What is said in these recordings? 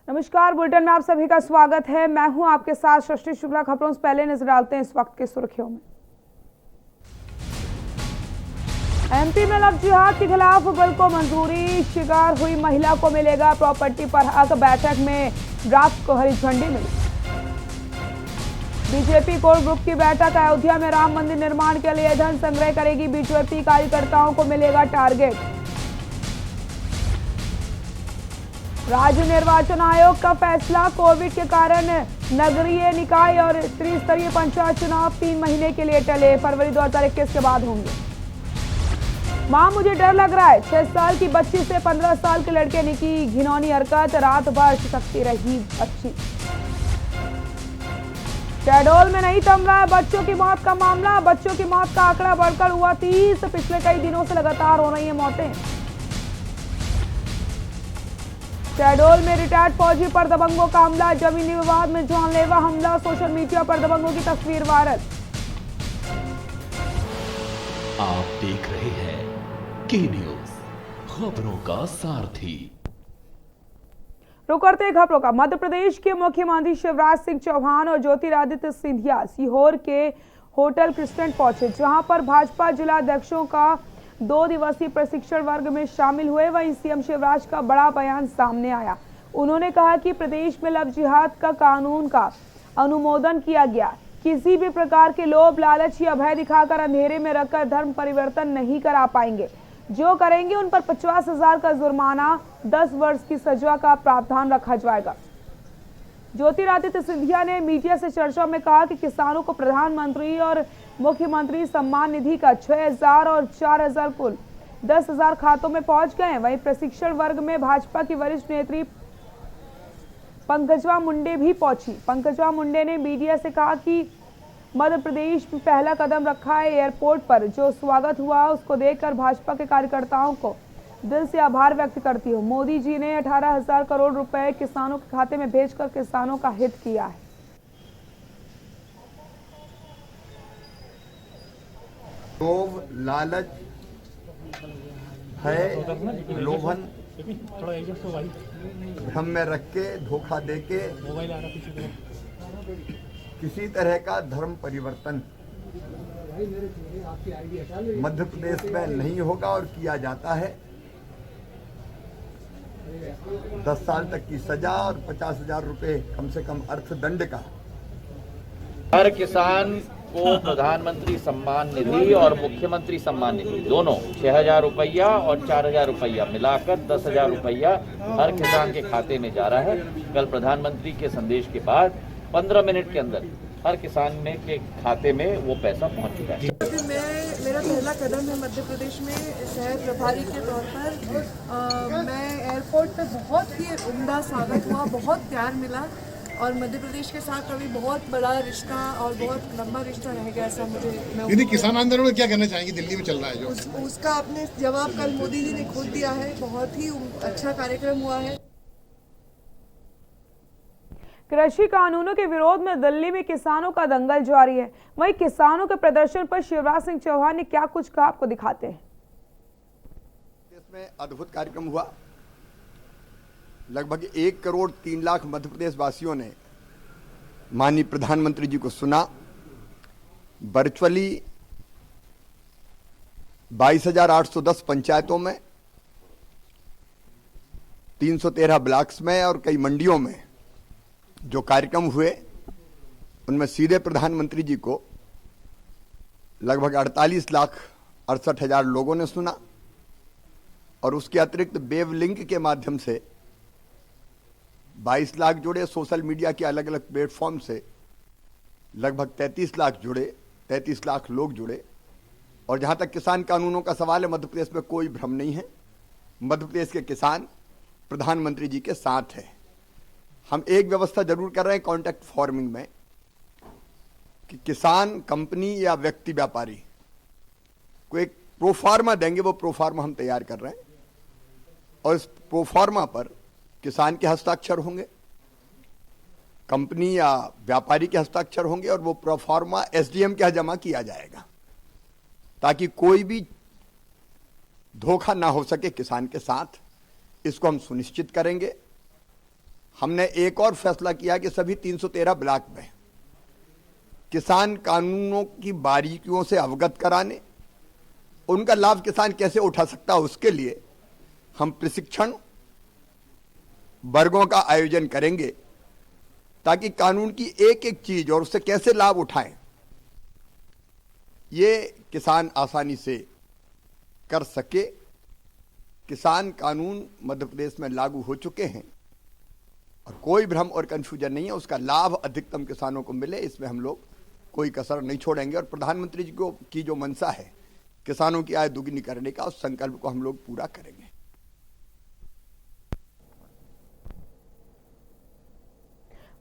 नमस्कार, बुलेटिन में आप सभी का स्वागत है। मैं हूं आपके साथ सृष्टि शुक्ला। खबरों से पहले नजर डालते हैं इस वक्त की सुर्खियों में। एमपी में लव जिहाद के खिलाफ बिल को मंजूरी। शिकार हुई महिला को मिलेगा प्रॉपर्टी पर हक। बैठक में रात को हरी झंडी मिली। बीजेपी कोर ग्रुप की बैठक। अयोध्या में राम मंदिर निर्माण के लिए धन संग्रह करेगी बीजेपी। कार्यकर्ताओं को मिलेगा टारगेट। राज्य निर्वाचन आयोग का फैसला। कोविड के कारण नगरीय निकाय और त्रिस्तरीय पंचायत चुनाव 3 महीने के लिए टले। फरवरी 2021 के बाद होंगे। मां, मुझे डर लग रहा है। 6 साल की बच्ची से 15 साल के लड़के ने की घिनौनी हरकत। रात भर सकती रही बच्ची। शहडोल में नहीं थम रहा है बच्चों की मौत का मामला। बच्चों की मौत का आंकड़ा बढ़कर हुआ 30। पिछले कई दिनों से लगातार हो रही है मौतें। शहडोल में रिटायर्ड फौजी पर दबंगों का हमला। जमीनी विवाद में जानलेवा हमला। सोशल मीडिया पर दबंगों की तस्वीर वायरल। आप देख रहे हैं की न्यूज, खबरों का सारथी। रुक करते हैं खबरों का। मध्य प्रदेश के मुख्यमंत्री शिवराज सिंह चौहान और ज्योतिरादित्य सिंधिया सीहोर के होटल क्रिस्टेंट पहुंचे, जहां पर भाजपा जिला अध्यक्षों का 2 दिवसीय प्रशिक्षण वर्ग में शामिल हुए। वहीं सीएम शिवराज का बड़ा बयान सामने आया। उन्होंने कहा कि प्रदेश में लव जिहाद का कानून का अनुमोदन किया गया। किसी भी प्रकार के लोभ, लालच या भय दिखाकर अंधेरे में रखकर धर्म परिवर्तन नहीं करा पाएंगे। जो करेंगे उन पर 50,000 का जुर्माना, 10 वर्ष की सजा का प्रावधान रखा जाएगा। ज्योतिरादित्य सिंधिया ने मीडिया से चर्चा में कहा कि किसानों को प्रधानमंत्री और मुख्यमंत्री सम्मान निधि का 6,000 और 4,000 कुल 10,000 खातों में पहुंच गए। वहीं प्रशिक्षण वर्ग में भाजपा की वरिष्ठ नेत्री पंकजवा मुंडे भी पहुंची। पंकजवा मुंडे ने मीडिया से कहा कि मध्य प्रदेश में पहला कदम रखा है। एयरपोर्ट पर जो स्वागत हुआ उसको देखकर भाजपा के कार्यकर्ताओं को दिल से आभार व्यक्त करती हूँ। मोदी जी ने 18,000 करोड़ रुपए किसानों के खाते में भेजकर किसानों का हित किया है। लोभ, लालच, भय, लोभन, भ्रम में रख के, धोखा दे के किसी तरह का धर्म परिवर्तन मध्य प्रदेश में नहीं होगा और किया जाता है। 10 साल तक की सजा और 50,000 रुपए कम से कम अर्थदंड का। हर किसान को प्रधानमंत्री सम्मान निधि और मुख्यमंत्री सम्मान निधि दोनों 6,000 रुपया और 4,000 रुपया मिलाकर 10,000 रुपया हर किसान के खाते में जा रहा है। कल प्रधानमंत्री के संदेश के बाद 15 मिनट के अंदर हर किसान में के खाते में वो पैसा पहुंच चुका है। मेरा पहला कदम है मध्य प्रदेश में शहर प्रभारी के तौर पर। मैं एयरपोर्ट पे बहुत ही उम्दा स्वागत हुआ, बहुत प्यार मिला और मध्य प्रदेश के साथ अभी बहुत बड़ा रिश्ता और बहुत लंबा रिश्ता रहेगा, ऐसा दीदी किसान आंदोलन में क्या कहना चाहेंगी? दिल्ली में चल रहा है जो उसका आपने जवाब कल मोदी जी ने खुद दिया है। बहुत ही अच्छा कार्यक्रम हुआ है। कृषि कानूनों के विरोध में दिल्ली में किसानों का दंगल जारी है। वहीं किसानों के प्रदर्शन पर शिवराज सिंह चौहान ने क्या कुछ कहा, आपको दिखाते हैं। इसमें अद्भुत कार्यक्रम हुआ। लगभग 1 करोड़ 3 लाख मध्य प्रदेश वासियों ने माननीय प्रधानमंत्री जी को सुना। वर्चुअली 22,810 पंचायतों में, 313 ब्लॉक्स में और कई मंडियों में जो कार्यक्रम हुए उनमें सीधे प्रधानमंत्री जी को लगभग 48,68,000 लोगों ने सुना और उसके अतिरिक्त वेब लिंक के माध्यम से 22 लाख जुड़े। सोशल मीडिया के अलग अलग प्लेटफॉर्म से लगभग 33 लाख जुड़े, 33 लाख लोग जुड़े। और जहां तक किसान कानूनों का सवाल है, मध्य प्रदेश में कोई भ्रम नहीं है। मध्य प्रदेश के किसान प्रधानमंत्री जी के साथ है। हम एक व्यवस्था जरूर कर रहे हैं कॉन्ट्रैक्ट फार्मिंग में कि किसान, कंपनी या व्यक्ति व्यापारी को एक प्रोफार्मा देंगे। वो प्रोफार्मा हम तैयार कर रहे हैं और इस प्रोफार्मा पर किसान के हस्ताक्षर होंगे, कंपनी या व्यापारी के हस्ताक्षर होंगे और वो प्रोफार्मा एसडीएम के यहाँ जमा किया जाएगा ताकि कोई भी धोखा ना हो सके किसान के साथ। इसको हम सुनिश्चित करेंगे। हमने एक और फैसला किया कि सभी 313 ब्लॉक में किसान कानूनों की बारीकियों से अवगत कराने, उनका लाभ किसान कैसे उठा सकता है, उसके लिए हम प्रशिक्षण वर्गों का आयोजन करेंगे ताकि कानून की एक एक चीज और उससे कैसे लाभ उठाएं ये किसान आसानी से कर सके। किसान कानून मध्य प्रदेश में लागू हो चुके हैं और कोई भ्रम और कंफ्यूजन नहीं है, उसका लाभ अधिकतम किसानों को मिले, इसमें हम लोग कोई कसर नहीं छोड़ेंगे। और प्रधानमंत्री जी को की जो मंशा है किसानों की आय दुगनी करने का, उस संकल्प को हम लोग पूरा करेंगे।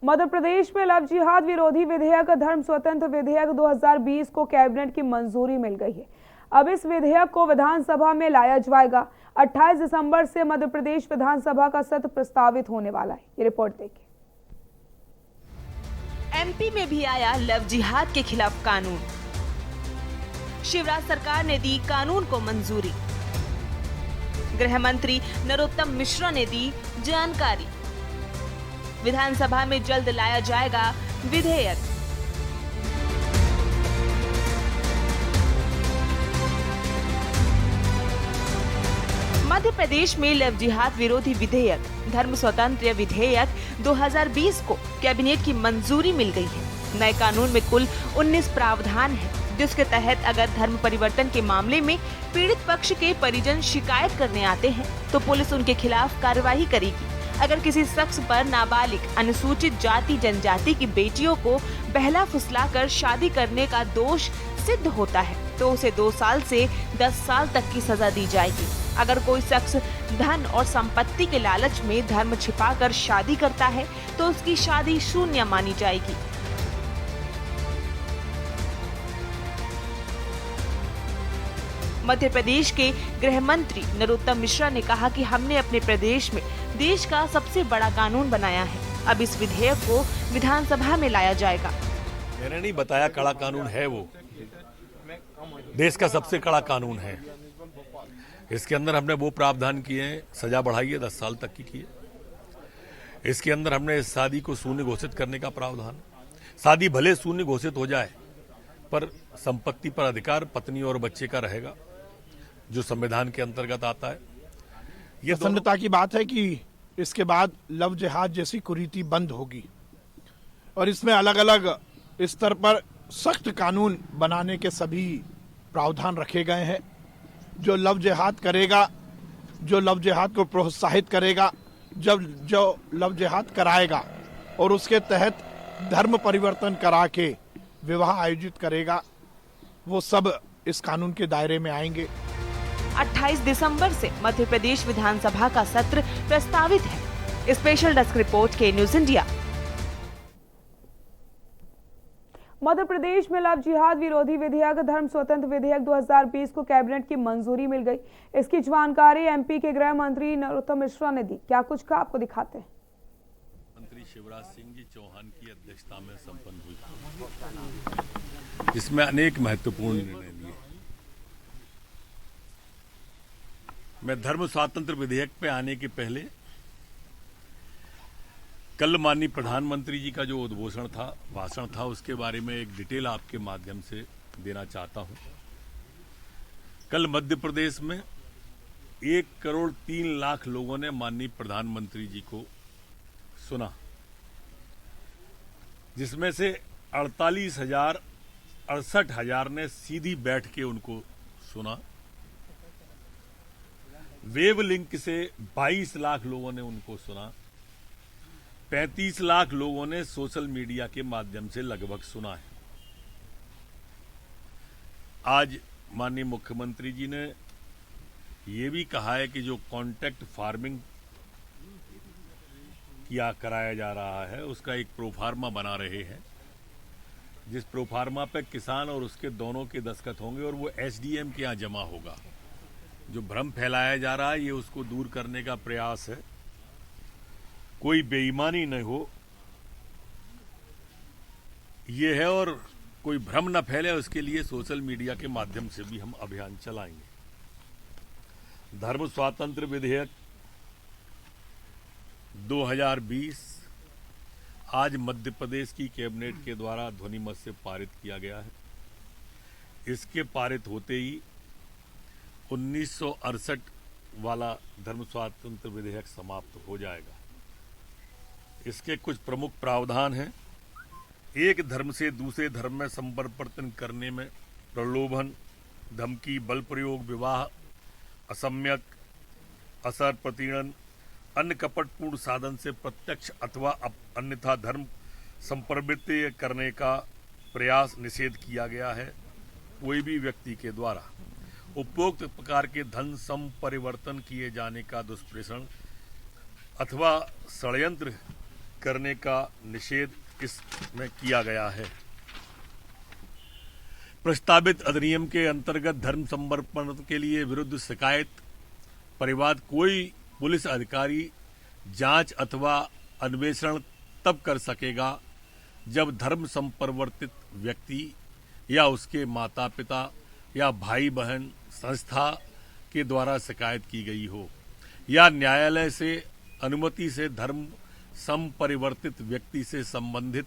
मध्य प्रदेश में लव जिहाद विरोधी विधेयक धर्म स्वतंत्र विधेयक 2020 को कैबिनेट की मंजूरी मिल गई है। अब इस विधेयक को विधानसभा में लाया जाएगा। 28 दिसंबर से मध्य प्रदेश विधानसभा का सत्र प्रस्तावित होने वाला है। ये रिपोर्ट देखिए। एमपी में भी आया लव जिहाद के खिलाफ कानून। शिवराज सरकार ने दी कानून को मंजूरी। गृह मंत्री नरोत्तम मिश्रा ने दी जानकारी। विधानसभा में जल्द लाया जाएगा विधेयक। मध्य प्रदेश में लव जिहाद विरोधी विधेयक धर्म स्वतंत्र विधेयक 2020 को कैबिनेट की मंजूरी मिल गई है। नए कानून में कुल 19 प्रावधान हैं, जिसके तहत अगर धर्म परिवर्तन के मामले में पीड़ित पक्ष के परिजन शिकायत करने आते हैं तो पुलिस उनके खिलाफ कार्रवाई करेगी। अगर किसी शख्स पर नाबालिग अनुसूचित जाति जनजाति की बेटियों को बहला फुसलाकर शादी करने का दोष सिद्ध होता है तो उसे 2 साल से 10 साल तक की सजा दी जाएगी। अगर कोई शख्स धन और संपत्ति के लालच में धर्म छिपाकर शादी करता है तो उसकी शादी शून्य मानी जाएगी। मध्य प्रदेश के गृह मंत्री नरोत्तम मिश्रा ने कहा कि हमने अपने प्रदेश में देश का सबसे बड़ा कानून बनाया है। अब इस विधेयक को विधानसभा में लाया जाएगा। मैंने नहीं बताया कड़ा कानून है, वो देश का सबसे कड़ा कानून है। इसके अंदर हमने वो प्रावधान किए हैं, सजा बढ़ाई है 10 साल तक की है। इसके अंदर हमने शादी को शून्य घोषित करने का प्रावधान। शादी भले शून्य घोषित हो जाए पर संपत्ति पर अधिकार पत्नी और बच्चे का रहेगा, जो संविधान के अंतर्गत आता है। ये प्रसन्नता की बात है कि इसके बाद लव जिहाद जैसी कुरीति बंद होगी और इसमें अलग अलग स्तर पर सख्त कानून बनाने के सभी प्रावधान रखे गए हैं। जो लव जिहाद करेगा, जो लव जिहाद को प्रोत्साहित करेगा, जो लव जिहाद कराएगा और उसके तहत धर्म परिवर्तन करा के विवाह आयोजित करेगा, वो सब इस कानून के दायरे में आएंगे। 28 दिसंबर से मध्य प्रदेश विधानसभा का सत्र प्रस्तावित है। स्पेशल डेस्क रिपोर्ट के न्यूज इंडिया। मध्य प्रदेश में लव जिहाद विरोधी विधेयक धर्म स्वतंत्र विधेयक 2020 को कैबिनेट की मंजूरी मिल गई। इसकी जानकारी एमपी के गृह मंत्री नरोत्तम मिश्रा ने दी। क्या कुछ कहा, आपको दिखाते हैं। मंत्री शिवराज सिंह जी चौहान की अध्यक्षता में संपन्न हुई, इसमें अनेक महत्वपूर्ण निर्णय लिए। मैं धर्म स्वातंत्र विधेयक पे आने के पहले कल माननीय प्रधानमंत्री जी का जो उद्घोषण था, भाषण था, उसके बारे में एक डिटेल आपके माध्यम से देना चाहता हूं। कल मध्य प्रदेश में 1 करोड़ 3 लाख लोगों ने माननीय प्रधानमंत्री जी को सुना, जिसमें से 68,000 ने सीधी बैठ के उनको सुना। वेब लिंक से 22 लाख लोगों ने उनको सुना। 35 लाख लोगों ने सोशल मीडिया के माध्यम से लगभग सुना है। आज माननीय मुख्यमंत्री जी ने ये भी कहा है कि जो कॉन्ट्रैक्ट फार्मिंग किया कराया जा रहा है उसका एक प्रोफार्मा बना रहे हैं, जिस प्रोफार्मा पे किसान और उसके दोनों के दस्तखत होंगे और वो एसडीएम के यहाँ जमा होगा। जो भ्रम फैलाया जा रहा है ये उसको दूर करने का प्रयास है, कोई बेईमानी न हो ये है, और कोई भ्रम न फैले उसके लिए सोशल मीडिया के माध्यम से भी हम अभियान चलाएंगे। धर्म स्वातंत्र विधेयक 2020 आज मध्य प्रदेश की कैबिनेट के द्वारा ध्वनिमत से पारित किया गया है। इसके पारित होते ही 1968 वाला धर्म स्वातंत्र विधेयक समाप्त हो जाएगा। इसके कुछ प्रमुख प्रावधान हैं। एक धर्म से दूसरे धर्म में संपरिवर्तन करने में प्रलोभन, धमकी, बल प्रयोग, विवाह, असम्यक, असर, प्रतिणन, अन्य कपटपूर्ण साधन से प्रत्यक्ष अथवा अन्यथा धर्म संपरिवर्तन करने का प्रयास निषेध किया गया है। कोई भी व्यक्ति के द्वारा उपरोक्त प्रकार के धन संपरिवर्तन किए जाने का दुष्प्रेषण अथवा षड्यंत्र करने का निषेध इसमें किया गया है। प्रस्तावित अधिनियम के अंतर्गत धर्म संपरिवर्तन के लिए विरुद्ध शिकायत परिवाद कोई पुलिस अधिकारी जांच अथवा अन्वेषण तब कर सकेगा जब धर्म संपरिवर्तित व्यक्ति या उसके माता पिता या भाई बहन संस्था के द्वारा शिकायत की गई हो या न्यायालय से अनुमति से धर्म संपरिवर्तित व्यक्ति से संबंधित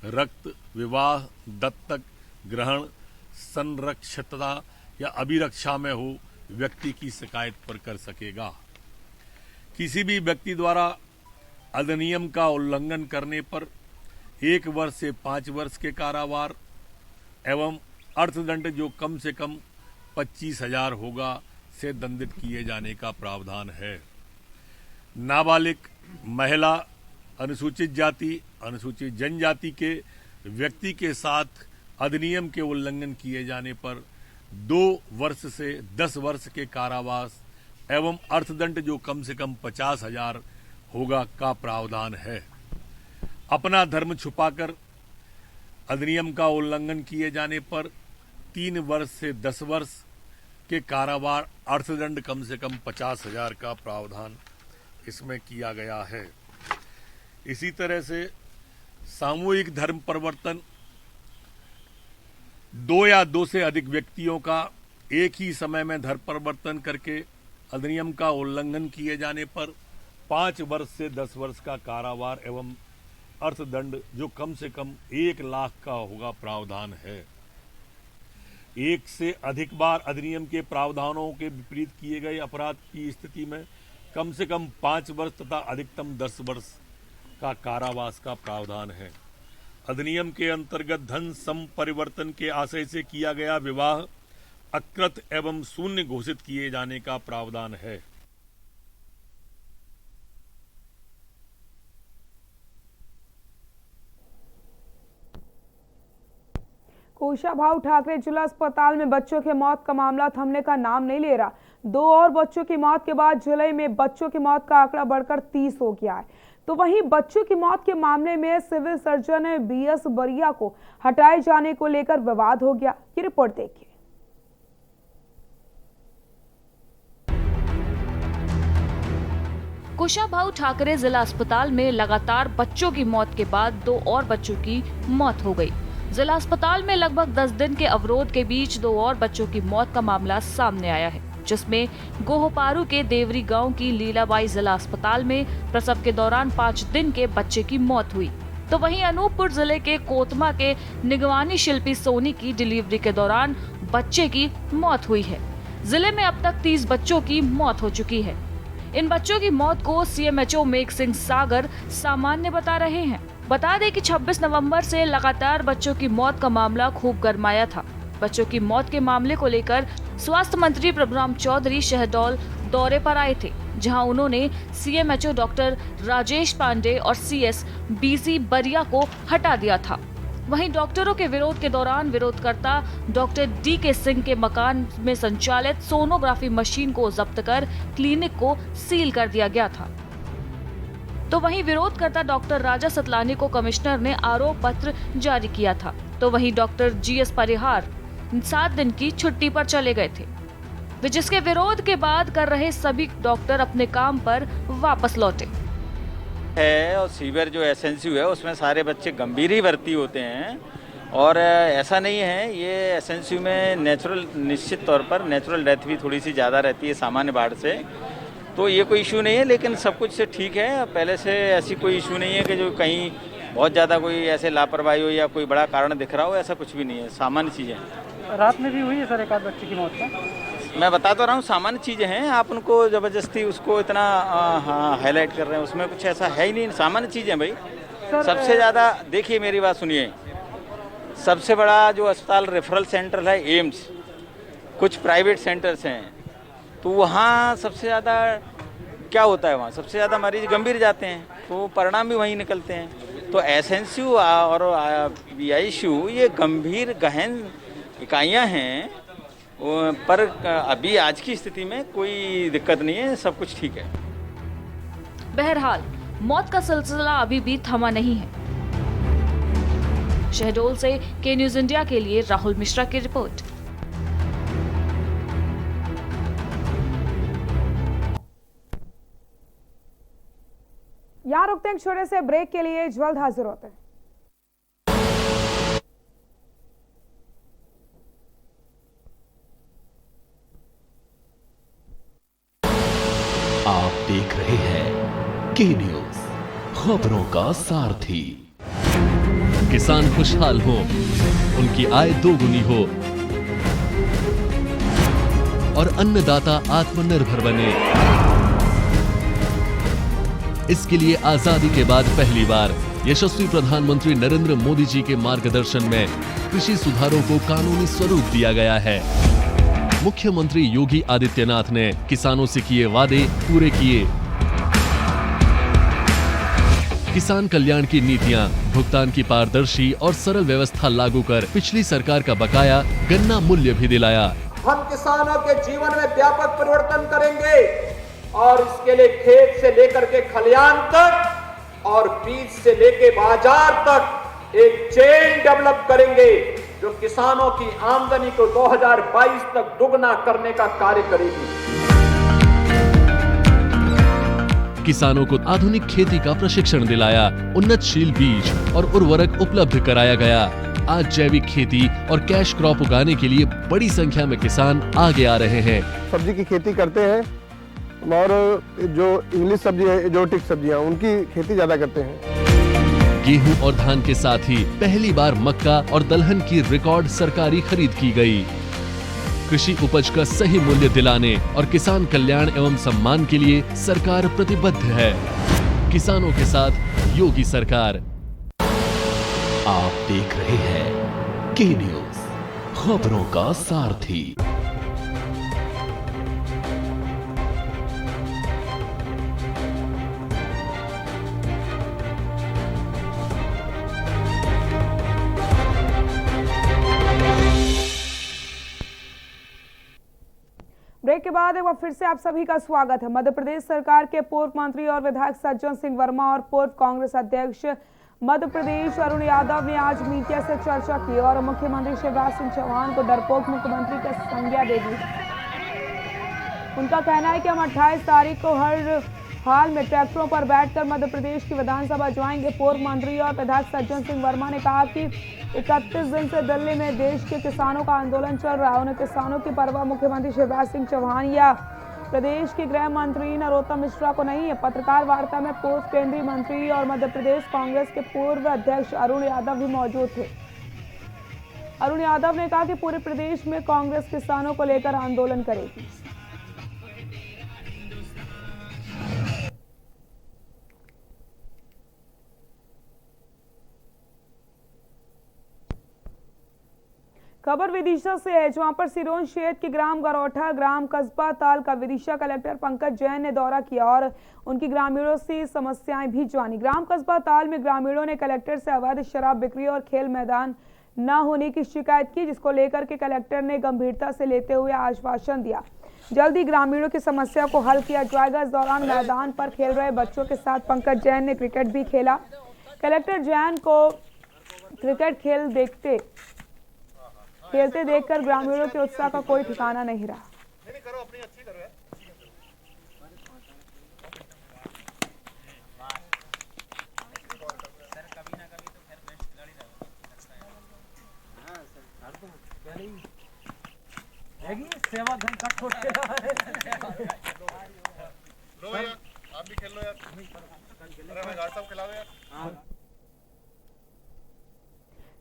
रक्त, विवाह, दत्तक ग्रहण, संरक्षितता या अभिरक्षा में हो व्यक्ति की शिकायत पर कर सकेगा। किसी भी व्यक्ति द्वारा अधिनियम का उल्लंघन करने पर 1 वर्ष से 5 वर्ष के कारावार एवं अर्थदंड जो कम से कम 25,000 होगा से दंडित किए जाने का प्रावधान है। नाबालिग, महिला, अनुसूचित जाति, अनुसूचित जनजाति के व्यक्ति के साथ अधिनियम के उल्लंघन किए जाने पर 2 वर्ष से 10 वर्ष के कारावास एवं अर्थदंड जो कम से कम 50,000 होगा का प्रावधान है। अपना धर्म छुपाकर अधिनियम का उल्लंघन किए जाने पर 3 वर्ष से 10 वर्ष के कारावार, अर्थदंड कम से कम 50,000 का प्रावधान इसमें किया गया है। इसी तरह से सामूहिक धर्म परिवर्तन 2 या 2 से अधिक व्यक्तियों का एक ही समय में धर्म परिवर्तन करके अधिनियम का उल्लंघन किए जाने पर 5 वर्ष से 10 वर्ष का कारावार एवं अर्थदंड जो कम से कम 1 लाख का होगा प्रावधान है। एक से अधिक बार अधिनियम के प्रावधानों के विपरीत किए गए अपराध की स्थिति में कम से कम 5 वर्ष तथा अधिकतम 10 वर्ष का कारावास का प्रावधान है। अधिनियम के अंतर्गत धन संपरिवर्तन के आशय से किया गया विवाह अकृत एवं शून्य घोषित किए जाने का प्रावधान है। कुशाभाऊ ठाकरे जिला अस्पताल में बच्चों की मौत का मामला थमने का नाम नहीं ले रहा। 2 और बच्चों की मौत के बाद जिले में बच्चों की मौत का आंकड़ा बढ़कर 30 हो गया है। तो वहीं बच्चों की मौत के मामले में सिविल सर्जन BS बरिया को हटाए जाने को लेकर विवाद हो गया। ये रिपोर्ट देखिए। कुशाभाऊ ठाकरे जिला अस्पताल में लगातार बच्चों की मौत के बाद 2 और बच्चों की मौत हो गई। जिला अस्पताल में लगभग 10 दिन के अवरोध के बीच 2 और बच्चों की मौत का मामला सामने आया है, जिसमें गोहपारू के देवरी गांव की लीलाबाई जिला अस्पताल में प्रसव के दौरान 5 दिन के बच्चे की मौत हुई। तो वहीं अनूपपुर जिले के कोतमा के निगवानी शिल्पी सोनी की डिलीवरी के दौरान बच्चे की मौत हुई है। जिले में अब तक 30 बच्चों की मौत हो चुकी है। इन बच्चों की मौत को CMHO मेघ सिंह सागर सामान्य बता रहे हैं। बता दें कि 26 नवंबर से लगातार बच्चों की मौत का मामला खूब गरमाया था। बच्चों की मौत के मामले को लेकर स्वास्थ्य मंत्री प्रभुराम चौधरी शहडोल दौरे पर आए थे, जहां उन्होंने CMHO डॉक्टर राजेश पांडे और CS BC बरिया को हटा दिया था। वहीं डॉक्टरों के विरोध के दौरान विरोधकर्ता डॉक्टर DK सिंह के मकान में संचालित सोनोग्राफी मशीन को जब्त कर क्लिनिक को सील कर दिया गया था। तो वहीं विरोधकर्ता डॉक्टर राजा सतलानी को कमिश्नर ने आरोप पत्र जारी किया था। तो वहीं डॉक्टर GS परिहार 7 दिन की छुट्टी पर चले गए थे, जिसके विरोध के बाद कर रहे सभी डॉक्टर अपने काम पर वापस लौटे है। और सीवियर जो SNCU है उसमें सारे बच्चे गंभीर ही भर्ती होते हैं और ऐसा नहीं है। ये SNCU में नेचुरल, निश्चित तौर पर नेचुरल डेथ भी थोड़ी सी ज़्यादा रहती है सामान्य वार्ड से। तो ये कोई इशू नहीं है, लेकिन सब कुछ से ठीक है। पहले से ऐसी कोई इशू नहीं है कि जो कहीं बहुत ज़्यादा कोई ऐसे लापरवाही हो या कोई बड़ा कारण दिख रहा हो, ऐसा कुछ भी नहीं है, सामान्य चीज़ें हैं। रात में भी हुई है सर एक आध बच्चे की मौत का? मैं बता तो रहा हूँ, सामान्य चीज़ें हैं, आप उनको ज़बरदस्ती उसको इतना हाईलाइट कर रहे हैं, उसमें कुछ ऐसा है ही नहीं, सामान्य चीज़ें भाई। सबसे ज़्यादा देखिए, मेरी बात सुनिए, सबसे बड़ा जो अस्पताल रेफरल सेंटर है एम्स, कुछ प्राइवेट सेंटर्स हैं, तो वहाँ सबसे ज़्यादा क्या होता है, वहाँ सबसे ज़्यादा मरीज गंभीर जाते हैं, तो परिणाम भी वहीं निकलते हैं। तो एसएनसीयू और बीआईसीयू ये गंभीर गहन इकाइयाँ हैं, पर अभी आज की स्थिति में कोई दिक्कत नहीं है, सब कुछ ठीक है। बहरहाल मौत का सिलसिला अभी भी थमा नहीं है। शहडोल से के न्यूज इंडिया के लिए राहुल मिश्रा की रिपोर्ट। यहाँ रुकते हैं छोटे से ब्रेक के लिए, जल्द हाजिर होते हैं। आप देख रहे हैं के न्यूज, खबरों का सारथी। किसान खुशहाल हो, उनकी आय दोगुनी हो और अन्नदाता आत्मनिर्भर बने, इसके लिए आजादी के बाद पहली बार यशस्वी प्रधानमंत्री नरेंद्र मोदी जी के मार्गदर्शन में कृषि सुधारों को कानूनी स्वरूप दिया गया है। मुख्यमंत्री योगी आदित्यनाथ ने किसानों से किए वादे पूरे किए। किसान कल्याण की नीतियां, भुगतान की पारदर्शी और सरल व्यवस्था लागू कर पिछली सरकार का बकाया गन्ना मूल्य भी दिलाया। हम किसानों के जीवन में व्यापक परिवर्तन करेंगे और इसके लिए खेत से लेकर के खलियान तक और बीज से लेके बाजार तक एक चेन डेवलप करेंगे जो किसानों की आमदनी को 2022 तक दुगना करने का कार्य करेगी। किसानों को आधुनिक खेती का प्रशिक्षण दिलाया, उन्नतशील बीज और उर्वरक उपलब्ध कराया गया। आज जैविक खेती और कैश क्रॉप उगाने के लिए बड़ी संख्या में किसान आगे आ रहे हैं। सब्जी की खेती करते हैं और जो इंग्लिश सब्जी है, एक्जोटिक सब्जियां, उनकी खेती ज्यादा करते हैं। गेहूं और धान के साथ ही पहली बार मक्का और दलहन की रिकॉर्ड सरकारी खरीद की गई। कृषि उपज का सही मूल्य दिलाने और किसान कल्याण एवं सम्मान के लिए सरकार प्रतिबद्ध है। किसानों के साथ योगी सरकार। आप देख रहे हैं के न्यूज, खबरों का सारथी। ब्रेक के बाद एक बार फिर से आप सभी का स्वागत है। मध्य प्रदेश सरकार के पूर्व मंत्री और विधायक सज्जन सिंह वर्मा और पूर्व कांग्रेस अध्यक्ष मध्य प्रदेश अरुण यादव ने आज मीडिया से चर्चा की और मुख्यमंत्री शिवराज सिंह चौहान को डरपोक मुख्यमंत्री की संज्ञा दे दी। उनका कहना है कि हम 28 तारीख को हर हाल में ट्रैक्टरों पर बैठकर मध्य प्रदेश की विधानसभा जाएंगे। पूर्व मंत्री और विधायक सज्जन सिंह वर्मा ने कहा कि 31 दिन से दिल्ली में देश के किसानों का आंदोलन चल रहा है। उन्हें किसानों की परवाह मुख्यमंत्री शिवराज सिंह चौहान या प्रदेश के गृह मंत्री नरोत्तम मिश्रा को नहीं है। पत्रकार वार्ता में पूर्व केंद्रीय मंत्री और मध्य प्रदेश कांग्रेस के पूर्व अध्यक्ष अरुण यादव भी मौजूद थे। अरुण यादव ने कहा कि पूरे प्रदेश में कांग्रेस किसानों को लेकर आंदोलन करेगी। खबर विदिशा से है, जहां पर सिरोंज क्षेत्र के ग्राम गरौठा ग्राम कस्बा ताल का विदिशा कलेक्टर पंकज जैन ने दौरा किया और उनकी ग्रामीणों से समस्याएं भी जानी। ग्राम कस्बा ताल में ग्रामीणों ने कलेक्टर से अवैध शराब बिक्री और खेल मैदान न होने की शिकायत की, जिसको लेकर के कलेक्टर ने गंभीरता से लेते हुए आश्वासन दिया जल्द ही ग्रामीणों की समस्या को हल किया जाएगा। इस दौरान मैदान पर खेल रहे बच्चों के साथ पंकज जैन ने क्रिकेट भी खेला। कलेक्टर जैन को क्रिकेट खेलते देखकर ग्रामीणों के उत्साह का कोई ठिकाना नहीं रहा।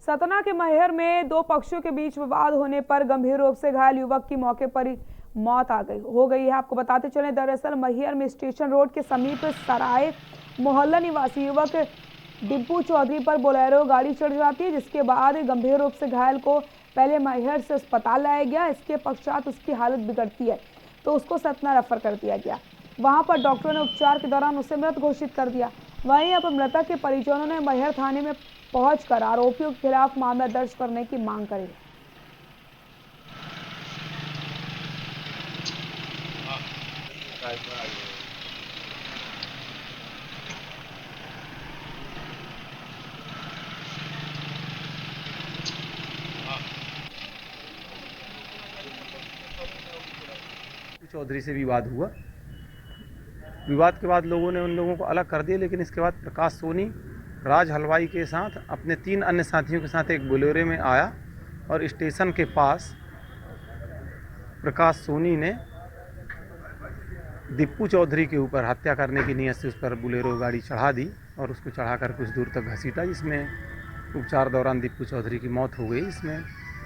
सतना के मैहर में दो पक्षों के बीच विवाद होने पर गंभीर रूप से घायल युवक की मौके पर ही मौत हो गई है। आपको बताते चलें, दरअसल मैहर में स्टेशन रोड के समीप सराय मोहल्ला निवासी युवक डिब्बू चौधरी पर बोलेरो गाड़ी चढ़ जाती है, जिसके बाद गंभीर रूप से घायल को पहले मैहर से अस्पताल लाया गया। इसके पश्चात उसकी हालत बिगड़ती है तो उसको सतना रेफर कर दिया गया। वहां पर डॉक्टरों ने उपचार के दौरान उसे मृत घोषित कर दिया। वहीं अब मृतक के परिजनों ने मैहर थाने में पहुंचकर आरोपियों के खिलाफ मामला दर्ज करने की मांग करी। चौधरी से विवाद हुआ। विवाद के बाद लोगों ने उन लोगों को अलग कर दिया, लेकिन इसके बाद प्रकाश सोनी राज हलवाई के साथ अपने 3 अन्य साथियों के साथ एक बोलेरो में आया और स्टेशन के पास प्रकाश सोनी ने डिप्पू चौधरी के ऊपर हत्या करने की नीयत से उस पर बोलेरो गाड़ी चढ़ा दी और उसको चढ़ाकर कुछ दूर तक घसीटा, जिसमें उपचार दौरान डिप्पू चौधरी की मौत हो गई। इसमें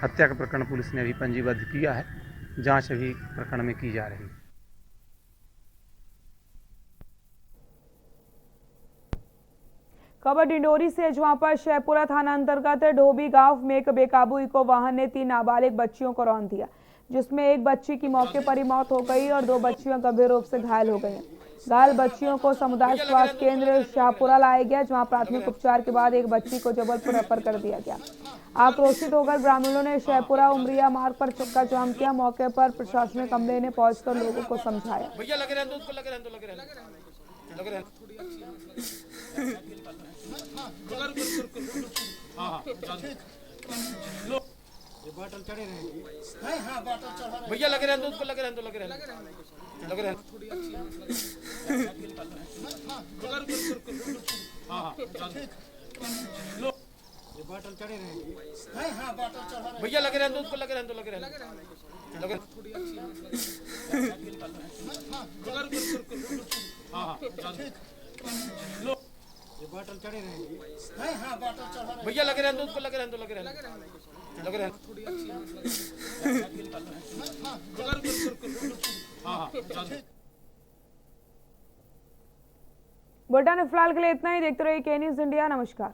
हत्या का प्रकरण पुलिस ने अभी पंजीबद्ध किया है। जांच अभी प्रकरण में की जा रही है। खबर डिंडोरी से, जहां पर शेरपुरा थाना अंतर्गत ढोबी गांव में एक बेकाबू इको वाहन ने 3 नाबालिग बच्चियों को रौंद दिया, जिसमें एक बच्ची की मौके पर ही मौत हो गई और 2 बच्चियां गंभीर रूप से घायल हो गई। घायल बच्चियों को सामुदायिक स्वास्थ्य केंद्र शाहपुरा लाया गया, जहां प्राथमिक उपचार के बाद एक बच्ची को जबलपुर रेफर कर दिया गया। आक्रोशित होकर ग्रामीणों ने शाहपुरा उमरिया मार्ग पर चक्का जाम किया। मौके पर प्रशासनिक अमले ने पहुंचकर लोगों को समझाया। बाटल चढ़े रहे हाँ बाटल चढ़ा भैया लगे रहने दो उसको लगे रहने दो लगे रहने थोड़ी अच्छी लो ये बाटल चढ़े रहे हाँ बाटल चढ़ा भैया लगे रहने दो उसको लगे रहने दो लगे रहने थोड़ी अच्छी लो ये बाटल चढ़े रहे हाँ बाटल चढ़ा भैया लगे रहने दो उसको लगे रहने दो लगे रहने थोड़ी अच्छी बुलेटिन में फिलहाल के लिए इतना ही। देखते रहिए के न्यूज़ इंडिया। नमस्कार।